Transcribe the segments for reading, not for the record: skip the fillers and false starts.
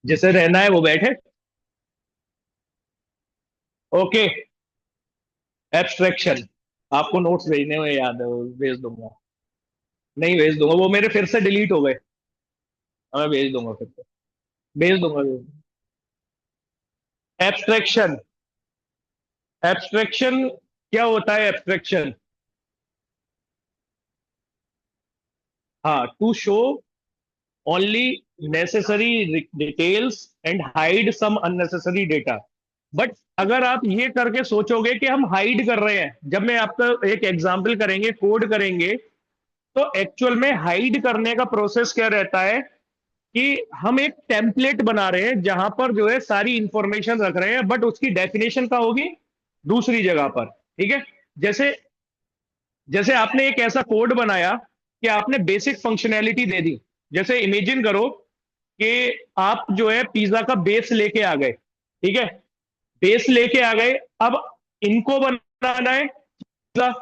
जिसे रहना है वो बैठे। ओके। एब्स्ट्रैक्शन। आपको नोट्स भेजने में याद है, वो भेज दूंगा। नहीं भेज दूंगा, वो मेरे फिर से डिलीट हो गए। मैं भेज दूंगा फिर से। भेज दूंगा। एब्स्ट्रैक्शन। एब्स्ट्रैक्शन क्या होता है एब्स्ट्रैक्शन? हाँ, to show only necessary details and hide some unnecessary data. But अगर आप ये करके सोचोगे कि हम हाइड कर रहे हैं, जब मैं आपका एक एग्जांपल करेंगे, कोड करेंगे, तो एक्चुअल में हाइड करने का प्रोसेस क्या रहता है कि हम एक टेम्पलेट बना रहे हैं जहां पर जो है सारी इंफॉर्मेशन रख रहे हैं, बट उसकी डेफिनेशन का होगी दूसरी जगह पर। ठीक है। जैसे जैसे आपने एक ऐसा कोड बनाया कि आपने बेसिक फंक्शनैलिटी दे दी। जैसे इमेजिन करो कि आप जो है पिज्जा का बेस लेके आ गए। ठीक है। बेस लेके आ गए। अब इनको बनाना है पिज्जा।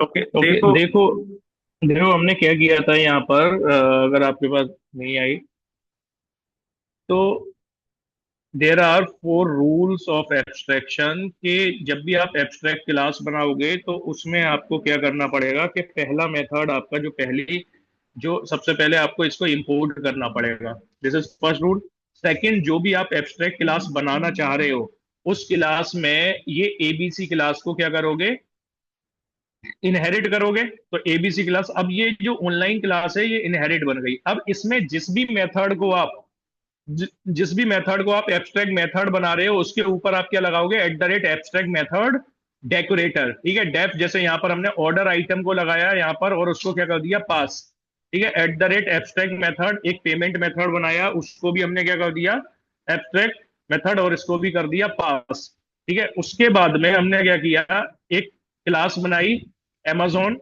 ओके ओके, देखो। देखो देखो हमने क्या किया था यहाँ पर, अगर आपके पास नहीं आई तो there are 4 rules of abstraction के। जब भी आप एब्स्ट्रैक्ट क्लास बनाओगे तो उसमें आपको क्या करना पड़ेगा कि पहला मेथड आपका जो सबसे पहले आपको इसको इंपोर्ट करना पड़ेगा। This is first rule. Second, जो भी आप एब्स्ट्रैक्ट क्लास बनाना चाह रहे हो उस क्लास में ये एबीसी क्लास को क्या करोगे, इनहेरिट करोगे। तो एबीसी क्लास, अब ये जो ऑनलाइन क्लास है ये इनहेरिट बन गई। अब इसमें जिस भी मेथड को आप एब्स्ट्रैक्ट मेथड बना रहे हो उसके ऊपर आप क्या लगाओगे, at the rate abstract method decorator. ठीक है, डेफ जैसे यहाँ पर हमने ऑर्डर आइटम को लगाया यहाँ पर और उसको क्या कर दिया, पास। ठीक है, at the rate abstract method, एक पेमेंट मेथड बनाया उसको भी हमने क्या कर दिया, एब्स्ट्रैक्ट मेथड, और इसको भी कर दिया पास। ठीक है, उसके बाद में हमने क्या किया, एक क्लास बनाई amazon,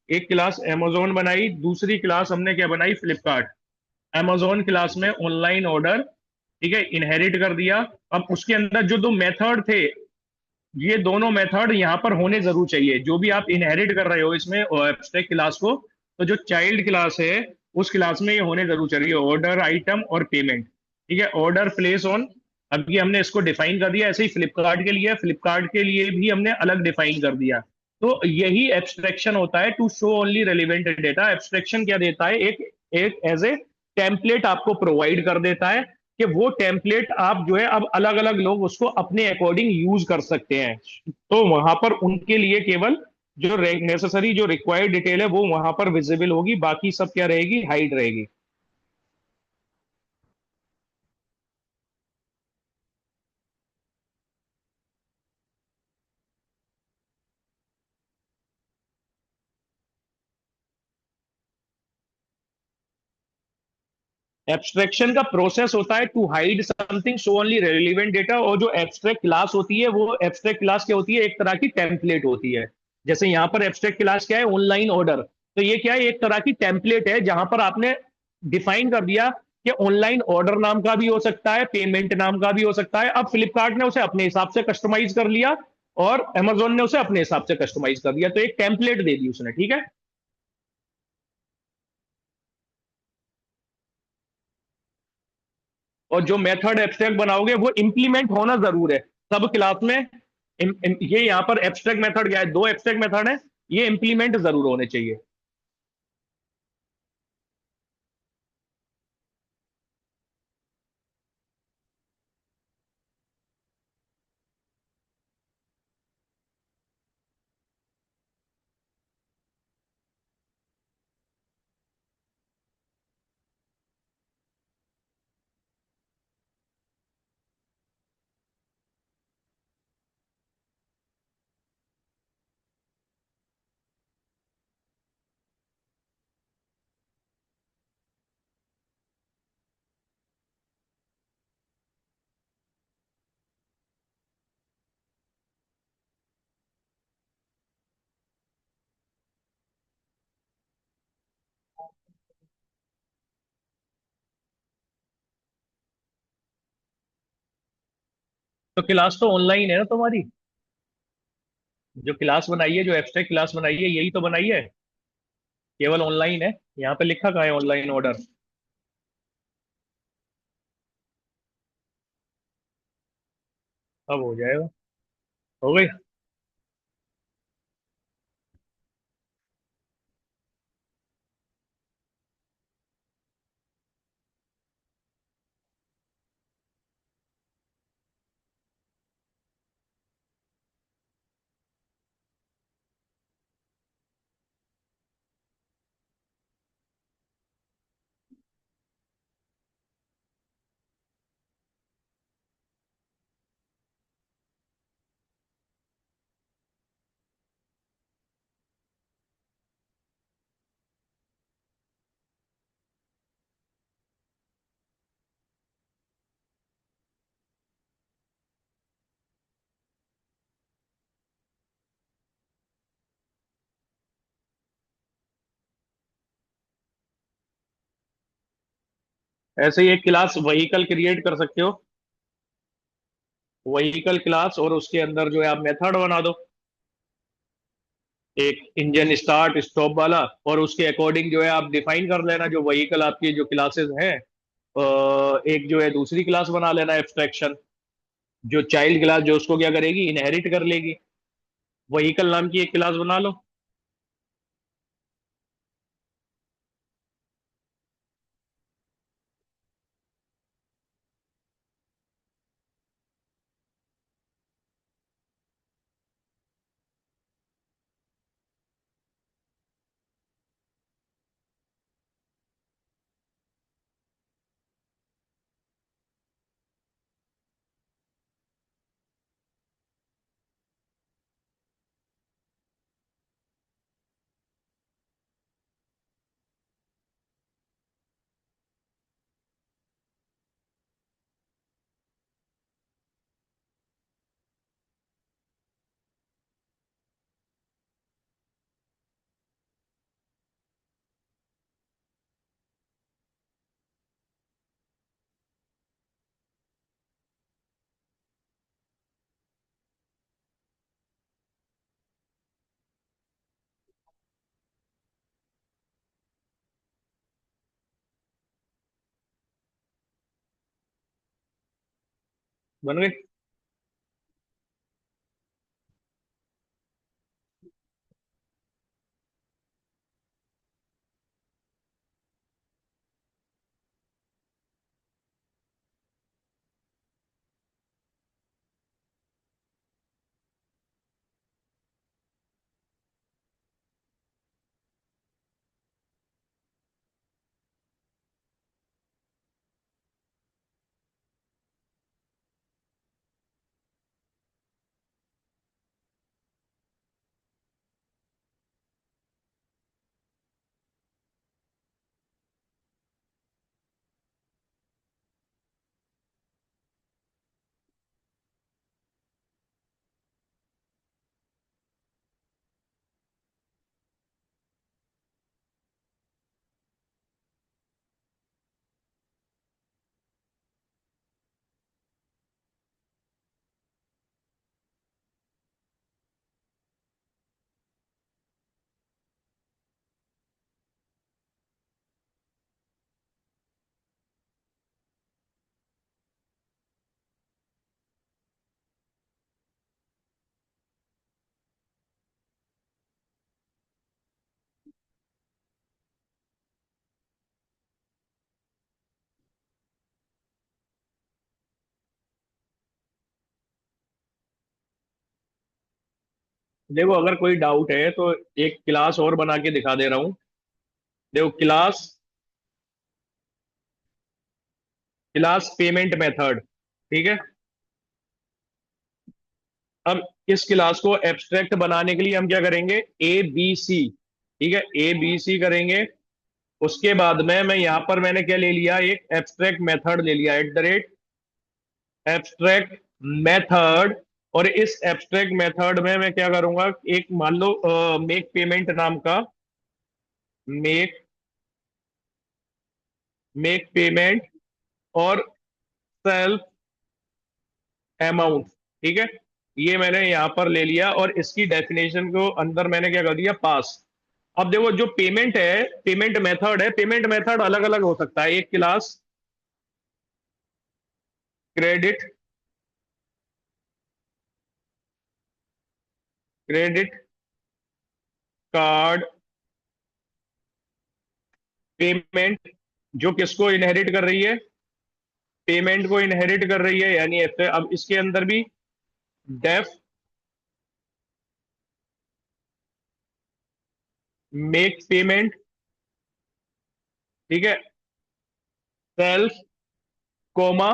एक क्लास amazon बनाई, दूसरी क्लास हमने क्या बनाई, फ्लिपकार्ट। amazon क्लास में ऑनलाइन ऑर्डर, ठीक है, इनहेरिट कर दिया। अब उसके अंदर जो दो मेथड थे, ये दोनों मेथड यहाँ पर होने जरूर चाहिए। जो भी आप इनहेरिट कर रहे हो इसमें एब्स्ट्रैक्ट क्लास को, तो जो चाइल्ड क्लास है उस क्लास में ये होने जरूर चाहिए, ऑर्डर आइटम और पेमेंट। ठीक है, ऑर्डर प्लेस ऑन, अब ये हमने इसको डिफाइन कर दिया। ऐसे ही फ्लिपकार्ट के लिए भी हमने अलग डिफाइन कर दिया। तो यही एब्स्ट्रैक्शन होता है, to show only relevant data. Abstraction क्या देता है, एक एक एज ए टेम्पलेट आपको प्रोवाइड कर देता है कि वो टेम्पलेट आप जो है अब अलग अलग लोग उसको अपने अकॉर्डिंग यूज कर सकते हैं। तो वहां पर उनके लिए केवल जो नेसेसरी जो रिक्वायर्ड डिटेल है वो वहां पर विजिबल होगी, बाकी सब क्या रहेगी, हाइड रहेगी। एब्स्ट्रैक्शन का प्रोसेस होता है to hide something so only relevant data. और जो एब्स्ट्रैक्ट क्लास होती है वो एब्स्ट्रैक्ट क्लास क्या होती है, एक तरह की टेम्पलेट होती है। जैसे यहाँ पर एब्स्ट्रैक्ट क्लास क्या है, ऑनलाइन ऑर्डर, तो ये क्या है, एक तरह की टेम्पलेट है जहां पर आपने डिफाइन कर दिया कि ऑनलाइन ऑर्डर नाम का भी हो सकता है, पेमेंट नाम का भी हो सकता है। अब फ्लिपकार्ट ने उसे अपने हिसाब से कस्टमाइज कर लिया और अमेजोन ने उसे अपने हिसाब से कस्टमाइज कर दिया, तो एक टेम्पलेट दे दी उसने। ठीक है, और जो मेथड एब्स्ट्रैक्ट बनाओगे वो इंप्लीमेंट होना जरूर है सब क्लास में। ये यहाँ पर एब्स्ट्रैक्ट मेथड क्या है, दो एब्स्ट्रैक्ट मेथड है, ये इंप्लीमेंट जरूर होने चाहिए। तो क्लास तो ऑनलाइन है ना तुम्हारी, जो क्लास बनाई है, जो एब्स्ट्रैक्ट क्लास बनाई है यही तो बनाई है, केवल ऑनलाइन है। यहाँ पे लिखा कहाँ है ऑनलाइन ऑर्डर। अब हो जाएगा, हो गई। ऐसे ही एक क्लास व्हीकल क्रिएट कर सकते हो, व्हीकल क्लास, और उसके अंदर जो है आप मेथड बना दो। एक इंजन स्टार्ट स्टॉप वाला, और उसके अकॉर्डिंग जो है आप डिफाइन कर लेना जो व्हीकल आपकी जो क्लासेस हैं। एक जो है दूसरी क्लास बना लेना एब्स्ट्रैक्शन, जो चाइल्ड क्लास जो उसको क्या करेगी, इनहेरिट कर लेगी। व्हीकल नाम की एक क्लास बना लो। बन गई। देखो अगर कोई डाउट है तो एक क्लास और बना के दिखा दे रहा हूँ। देखो क्लास, क्लास पेमेंट मेथड, ठीक है। अब इस क्लास को एब्स्ट्रैक्ट बनाने के लिए हम क्या करेंगे, ए बी सी, ठीक है, ए बी सी करेंगे। उसके बाद में मैं यहां पर मैंने क्या ले लिया, एक एब्स्ट्रैक्ट मेथड ले लिया, at the rate abstract method. और इस एब्स्ट्रैक्ट मेथड में मैं क्या करूंगा, एक मान लो मेक पेमेंट नाम का, मेक मेक पेमेंट और सेल्फ अमाउंट, ठीक है। ये मैंने यहां पर ले लिया और इसकी डेफिनेशन को अंदर मैंने क्या कर दिया, पास। अब देखो जो पेमेंट है, पेमेंट मेथड है, पेमेंट मेथड अलग अलग हो सकता है। एक class credit, credit card payment, जो किसको इनहेरिट कर रही है, पेमेंट को इनहेरिट कर रही है, यानी ऐसे। अब इसके अंदर भी डेफ मेक पेमेंट, ठीक है, सेल्फ कोमा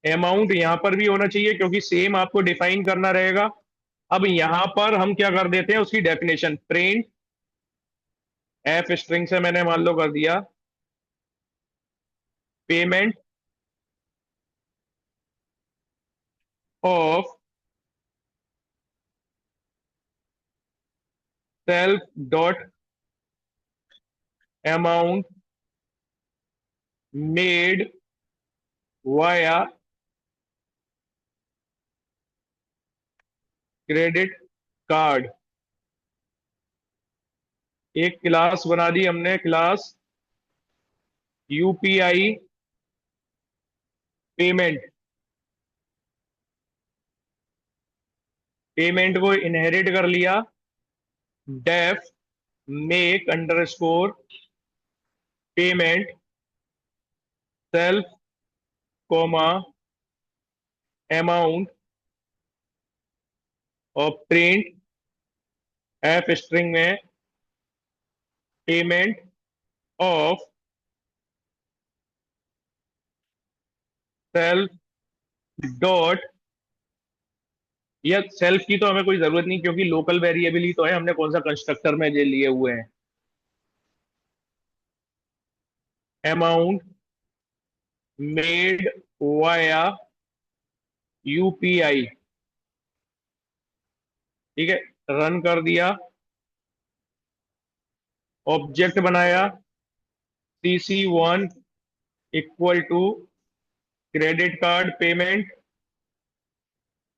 अमाउंट यहां पर भी होना चाहिए क्योंकि सेम आपको डिफाइन करना रहेगा। अब यहां पर हम क्या कर देते हैं, उसकी डेफिनेशन प्रिंट, एफ स्ट्रिंग से मैंने मान लो कर दिया payment of self dot amount made via credit card, एक क्लास बना दी हमने, क्लास यूपीआई पेमेंट। पेमेंट को इनहेरिट कर लिया। Def make underscore payment self comma amount और प्रिंट एफ स्ट्रिंग में पेमेंट ऑफ सेल्फ डॉट। या सेल्फ की तो हमें कोई जरूरत नहीं, क्योंकि लोकल वेरिएबल ही तो है, हमने कौन सा कंस्ट्रक्टर में जे लिए हुए हैं। Amount made via UPI. ठीक है, रन कर दिया। ऑब्जेक्ट बनाया, CC1 equal to credit card payment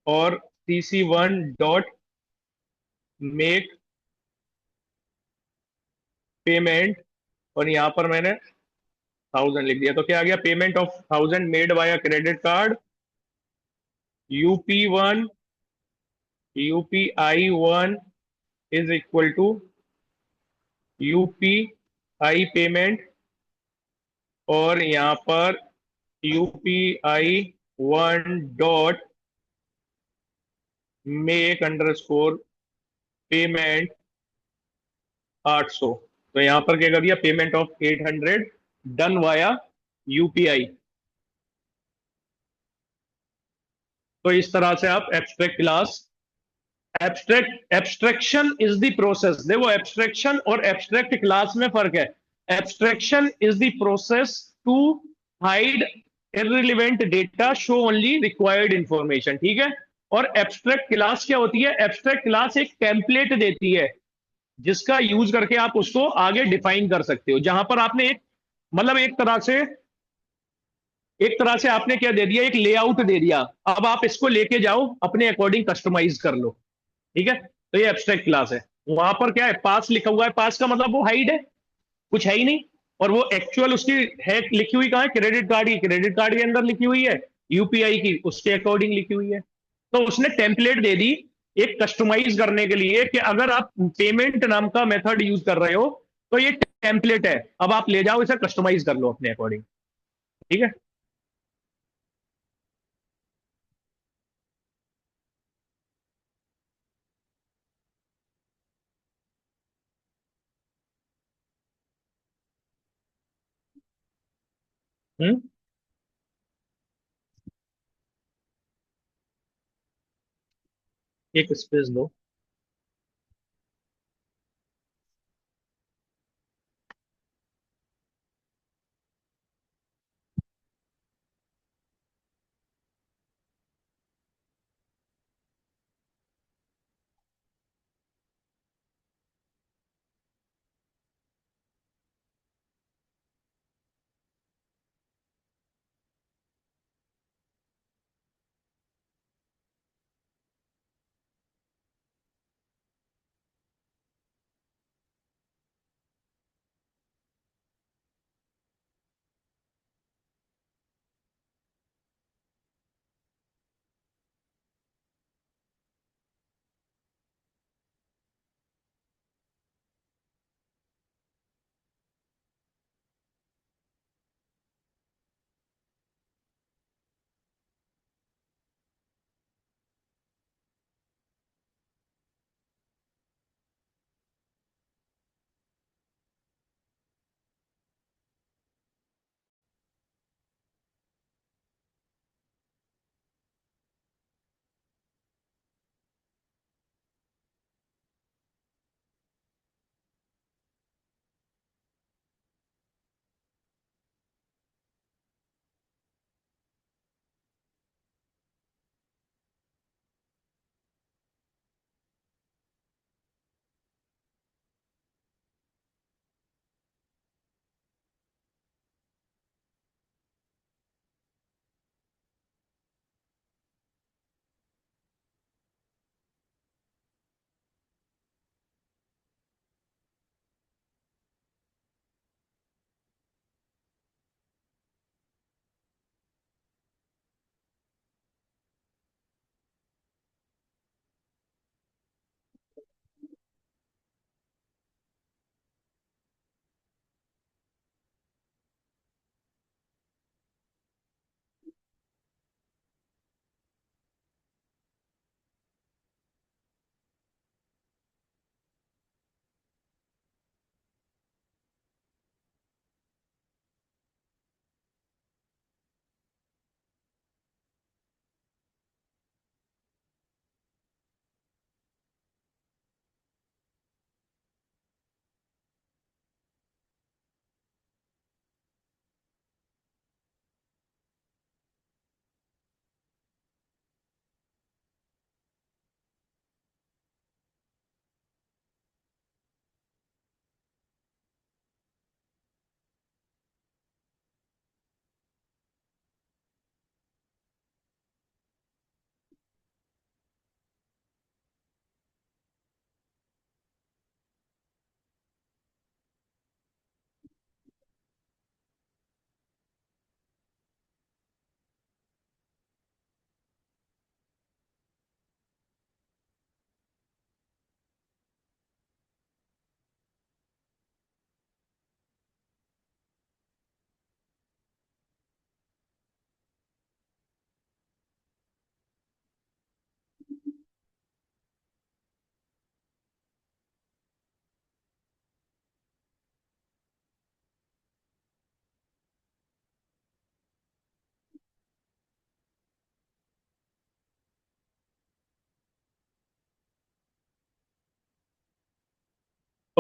और CC1 डॉट मेक पेमेंट। और यहां पर मैंने 1000 लिख दिया, तो क्या आ गया, payment of 1000 made via credit card. UP1 UPI1 is equal to UPI payment. और यहां पर UPI1 dot make underscore payment 800। तो यहां पर क्या कर दिया, payment of 800 done via UPI. तो इस तरह से आप abstract class, abstraction is the process. देखो, एब्स्ट्रैक्शन और एब्स्ट्रैक्ट क्लास में फर्क है। Abstraction is the process to hide irrelevant data, show only required information. ठीक है। और एब्स्ट्रैक्ट क्लास क्या होती है, एब्स्ट्रैक्ट क्लास एक टेम्पलेट देती है जिसका यूज करके आप उसको आगे डिफाइन कर सकते हो। जहां पर आपने एक, मतलब एक तरह से आपने क्या दे दिया, एक लेआउट दे दिया। अब आप इसको लेके जाओ, अपने अकॉर्डिंग कस्टमाइज कर लो। ठीक है। तो ये एब्स्ट्रैक्ट क्लास है। वहां पर क्या है, पास लिखा हुआ है, पास का मतलब वो हाइड है, कुछ है ही नहीं। और वो एक्चुअल उसकी है लिखी हुई कहाँ है, क्रेडिट कार्ड की, क्रेडिट कार्ड के अंदर लिखी हुई है। यूपीआई की उसके अकॉर्डिंग लिखी हुई है। तो उसने टेम्पलेट दे दी एक कस्टमाइज करने के लिए, कि अगर आप पेमेंट नाम का मेथड यूज कर रहे हो तो ये टेम्पलेट है, अब आप ले जाओ इसे कस्टमाइज कर लो अपने अकॉर्डिंग। ठीक है। हम्म। एक स्पेस दो।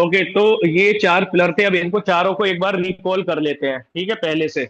ओके, तो ये चार पिलर थे। अब इनको चारों को एक बार रिकॉल कर लेते हैं, ठीक है, पहले से।